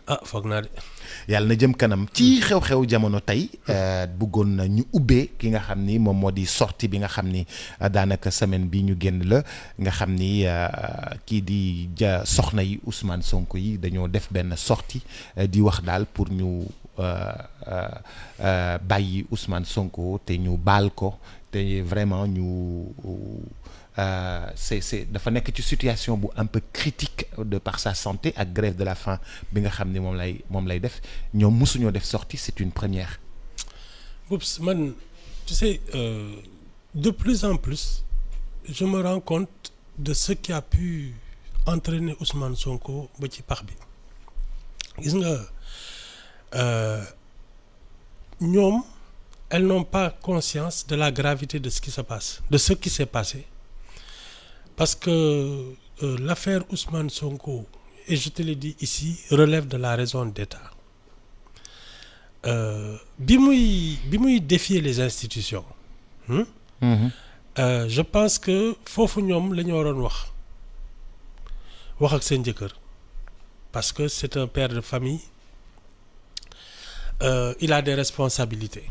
ah foog naa de. yàlla na jëm kanam ci xew-xew jamono tey bëggoon na ñu ubbee ki nga xam ni moom moo di sortie bi nga xam ni daanaka semaine bi ñu génn la nga xam ni kii di soxna yi Ousmane Sonko yi dañoo def benn sortie di wax daal pour ñu bàyyi Ousmane Sonko te ñu baal ko te vraiment ñu c'est dafa nekk ci situation bu un peu critique de par sa santé ak grève de la faim bi nga xam ni moom lay def ñoom mosuñoo def sortie c'est une première. Oups man tu sais de plus en plus je me rends compte de ce qui a pu entraîner Ousmane Sonko ba ci pax bi gis nga ñoom elles n'ont pas conscience de la gravité de ce qui se passe de ce qui s'est passé parce que l'affaire Ousmane Sonko et je te le dis ici relève de la raison d'État bi muy défier les institutions je pense que foofu ñoom la ñu waroon wax ak seen jëkkër parce que c'est un père de famille il a des responsabilités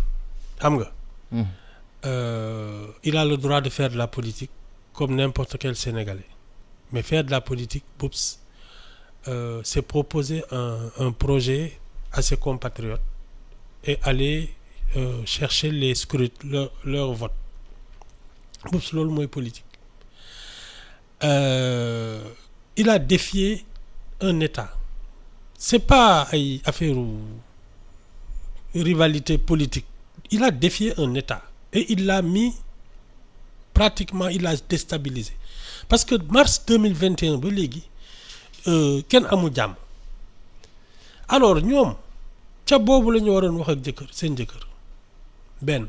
xam nga il a le droit de faire de la politique comme n'importe quel Sénégalais mais faire de la politique boops c'est proposer un projet à ses compatriotes et aller chercher les scrutins leur vote boops loolu mooy politique il a défié un État c'est pas ay affaire rivalité politique il a défié un État et il l'a mis pratiquement il l'a déstabilisé parce que mars 2021 ba léegi kenn amul jàmm alors ñoom ca boobu la ñu waroon wax ak seen jëkkër benn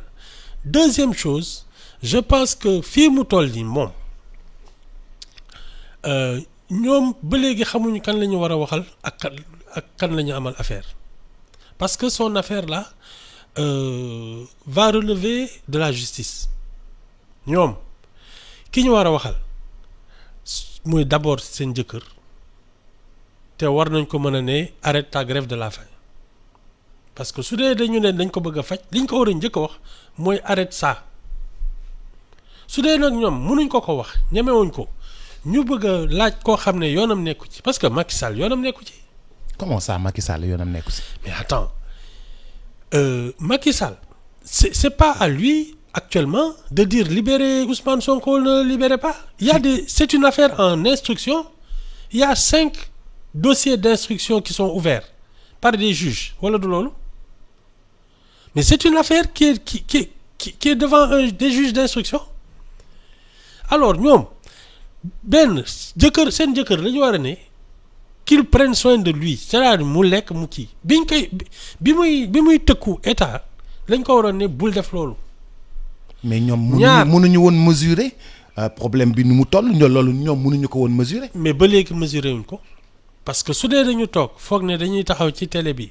deuxième chose je pense que fii mu toll nii moom ñoom ba léegi xamuñu kan la ñu war a waxal ak kan la ñu amal affaire parce que son affaire là va relever de la justice ñoom ki ñu war a waxal muy d'abord seen jëkkër te war nañ ko mën a ne arrête ta grève de la faim parce que su dee dañu ne dañ ko bëgg a faj li ñu ko war a njëkk a wax mooy arrête ça su dee nag ñoom mënuñ ko wax ñemewuñ ko ñu bëgg a laaj koo xam ne yoonam nekku ci parce que Macky Sall yoonam nekku ci. Comment ça Macky Sall yoonam nekku ci. mais attends Macky Sall c'est pas à lui actuellement de dire libérer Ousmane Sonko ne libérez pas. C'est une affaire en instruction il y a 5 dossiers d'instruction qui sont ouverts par des juges wala du loolu mais c'est une affaire qui est devant des juges d'instruction alors ñoom benn seen jëkkër la ñu war a ne qu'il prenne soin de lui c'est-à-dire mu lekk mu kii bi muy tëkku état lañ ko waroon ne bul def loolu. mais ñoom mënuñu woon mesurer problème bi nu mu toll loolu ñoom mënuñu ko woon mesurer. mais ba léegi mesurer wuñ ko parce que su dee dañu toog foog ne dañuy taxaw ci télé bi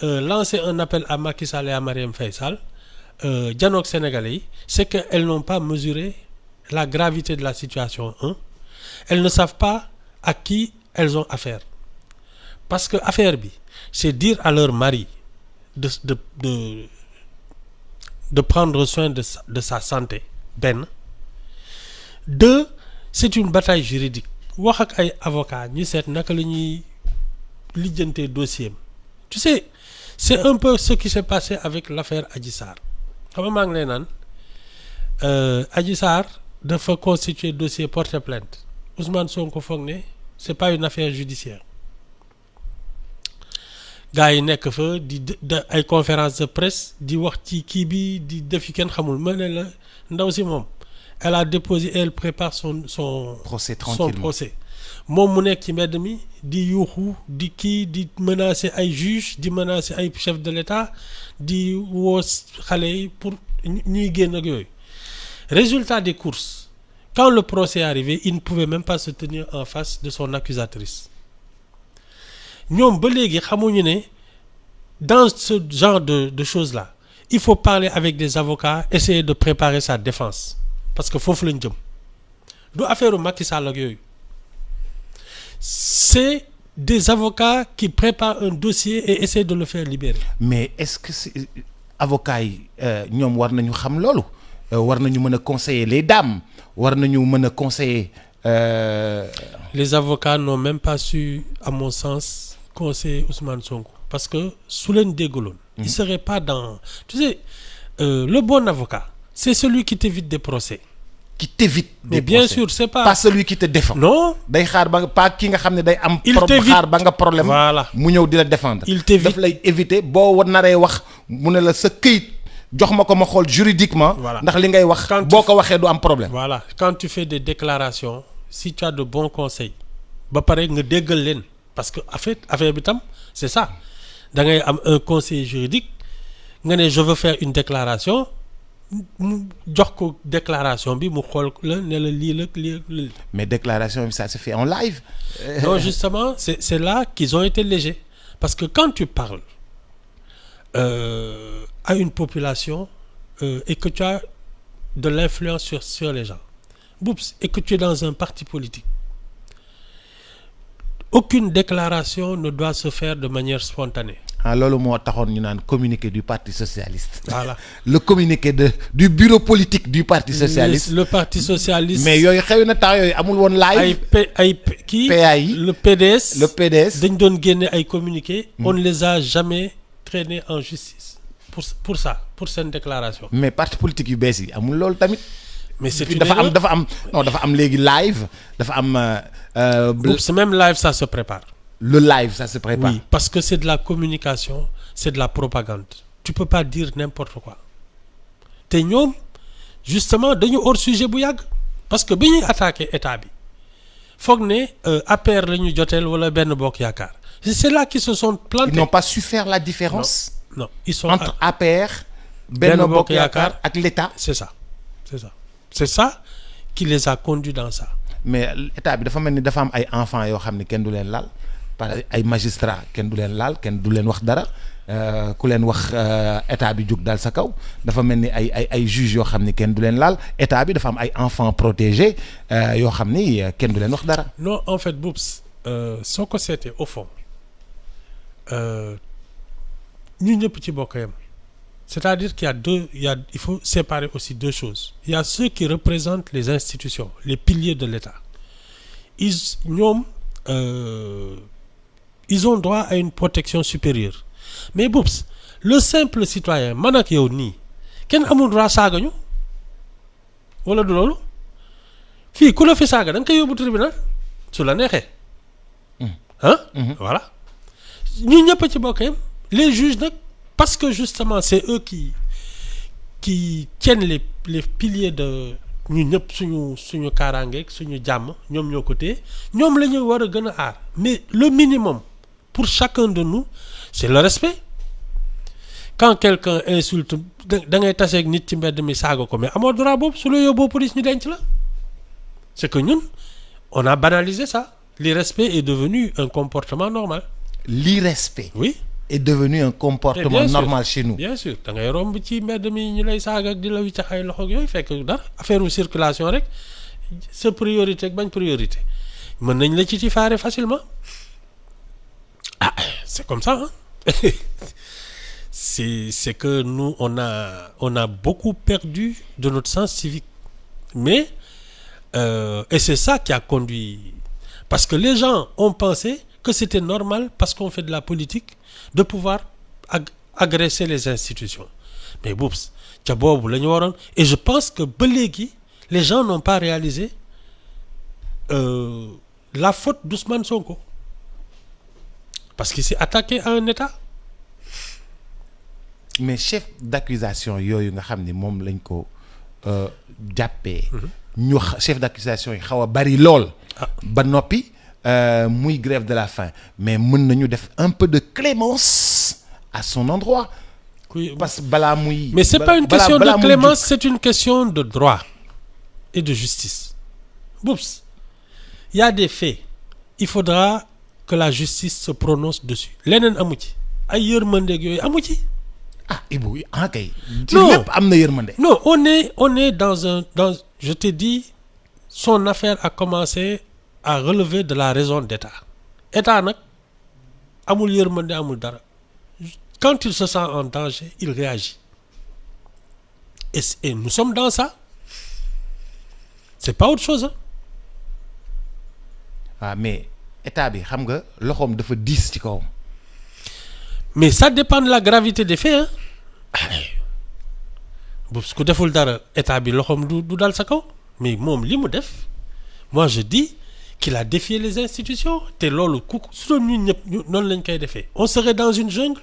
lancer un appel à Macky Sall et à Marième Faye Sall janoog Sénégalais yi c'est que elles n'ont pas mesuré la gravité de la situation elles ne savent pas à qui elles ont affaire parce que affaire bi c'est dire à leur mari de prendre soin de sa santé benn deux c'est une bataille juridique wax ak ay avocats ñu seet naka la ñuy lijjantee dossier tu sais c'est un peu ce qui s'est passé avec l'affaire Adji Sarr xam nga maa ngi lay naan Adji Sarr dafa constituer dossier porter plainte Ousmane Sonko foog ne c'est pas une affaire judiciaire gars yi nekk fa di ay conférence de presse di wax ci kii bi di def yi kenn xamul ma ne la ndaw si moom elle a déposé elle prépare son procès tranquillement son procès moom mu nekk ci mbedd mi di yuuxu di kii di menacer ay juge di menacer ay chef de l'État di woo xale yi pour ñuy génn ak yooyu résultat des courses quand le procès est arrivé il ne pouvait même pas se tenir en face de son accusatrice ñoom ba léegi xamuñu ne dans ce genre de choses là il faut parler avec des avocats essayer de préparer sa défense parce que foofu lañ jëm du affaire Macky Sall ak yooyu c'est des avocats qui préparent un dossier et essaient de le faire libérer. mais est-ce que avocats yi ñoom war nañu xam loolu war nañu mën a conseiller les dames war nañu mën a conseiller. Les avocats n'ont même pas su, à mon sens, conseiller Ousmane Sonko parce que su leen déggaloon. Il serait pas dans. Tu sais, le bon avocat, c'est celui qui t'évite des procès. qui t'évite des Mais bien procès. sûr, c'est pas. Pas celui qui te défend. Non. day xaar ba pas ki nga xam ne day am. Il t'évite. xaar ba nga problème. Voilà. mu ñëw di la défendre. Il t'évite. daf lay éviter boo naree wax mu ne la sa këyit jox ma ko ma xool juridiquement. Voilà. ndax li ngay wax. Quand boo ko waxee du am problème. Voilà. Quand tu fais des déclarations, si tu as de bons conseils, ba pare nga déggal leen parce que en fait affaire bi tam c'est ça da ngay am un conseiller juridique nga ne je veux faire une déclaration mu jox ko déclaration bi mu xool la ne la lii la lii. mais déclaration ça se fait en live. Non, justement, c'est là qu'ils ont été légers. Parce que quand tu parles à une population et que tu as de l'influence sur les gens, Boups, et que tu es dans un parti politique, aucune déclaration ne doit se faire de manière spontanée. ah loolu moo taxoon ñu naan communiqué du parti socialiste. Voilà. le communiqué du bureau politique du parti socialiste. Le parti socialiste. mais yooyu xew na temps yooyu amul woon live. kii PAI. le PDS. le PDS. dañ doon génne ay communiqués. On ne les a jamais traînés en justice pour ça, pour cette déclaration. mais parti politique yu bees yi amul loolu tamit. Mais c'est une dafa am erreur. dafa am léegi live dafa am. Oups, même live ça se prépare. le live ça se prépare. Oui, parce que c'est de la communication, c'est de la propagande. Tu peux pas dire n'importe quoi. te ñoom justement dañu hors sujet bu yàgg parce que bi ñuy attaqué état bi foog ne APR la ñu joteel wala benn bokk yaakaar c'est là qu'ils se sont plantés. ils n'ont pas su faire la différence. Non, ils sont entre APR. Benno Bokk Yaakaar ak l'État. c'est ça qui les a conduits dans ça. mais état bi dafa mel ni dafa am ay enfants yoo xam ne kenn du leen laal par ay magistrats kenn du leen laal kenn du leen wax dara ku leen wax état bi jóg daal sa kaw dafa mel ni ay juges yoo xam ne kenn du leen laal état bi dafa am ay enfants protégés yoo xam ni kenn du leen wax dara. Non, en fait Boups soo ko seetee au fond ñu ñëpp ci bokk yam c'est-à-dire il faut séparer aussi deux choses. Il y a ceux qui représentent les institutions, les piliers de l'État. Ils ont droit à une protection supérieure. Mais Boups, le simple citoyen man ak yow nii kenn amul droit saaga ñu wala du loolu fii ku la fi saaga da nga koy yóbbu tribunal su la neexee. Voilà ñu ñëpp ci bokk yam les juges nag. Parce que justement c'est eux qui tiennent les piliers de ñu ñëpp suñu kaaraangeeg suñu jàmm ñoom ñoo ko téye ñoom la ñu war a gën a aar mais le minimum pour chacun de nous c'est le respect. Quand quelqu'un insulte da ngay taseeg nit ci mbedd mi saaga ko mais amoo droit boobu su la yóbboo police ñu denc la c'est que ñun on a banalisé ça. L'irrespect est devenu un comportement normal. L'irrespect. Oui. est devenu un comportement normal chez nous. Bien sûr da ngay romb ci mbedd mi ñu lay saaga ak di la wiccax ay loxo ak yooyu fekk dara affaire u circulation rek sa priorité ak bañ priorité mën nañ la ci faare facilement c'est comme ça hein? c'est que nous on a beaucoup perdu de notre sens civique mais et c'est ça qui a conduit parce que les gens ont pensé que c'était normal parce qu'on fait de la politique de pouvoir agresser les institutions mais boops ca boobu la ñu waroon et je pense que ba léegi les gens n'ont pas réalisé la faute d'Ousmane Sonko parce qu'il s'est attaqué à un État. Mais chef d'accusation yooyu nga xam ni moom lañ ko jàppee. ñu chef d'accusation yi xaw a bari lool. ba noppi. muy grève de la faim mais mën nañu def un peu de clémence à son endroit. parce que balaa muy. mais c'est pas une question de clémence c'est une question de droit et de justice. Boups il y a des faits il faudra que la justice se prononce dessus leneen amu ci ay yërmandeeg yooyu amu ci. ah Ibou ah kay. ci lépp am na yërmande. non on est dans je te dis son affaire a commencé à relever de la raison d'État. État nag amul yërmande amul dara quand il se sent en danger il réagit et nous sommes dans ça c'est pas autre chose waaw mais état bi xam nga loxoom dafa diis ci kawam. mais ça dépend de la gravité des faits bu ku deful dara état bi loxoom du dal sa kaw mais moom li mu def moi je dis qu'il a défié les institutions te loolu ku su doon ñun ñëpp noonu lañ koy defee on serait dans une jungle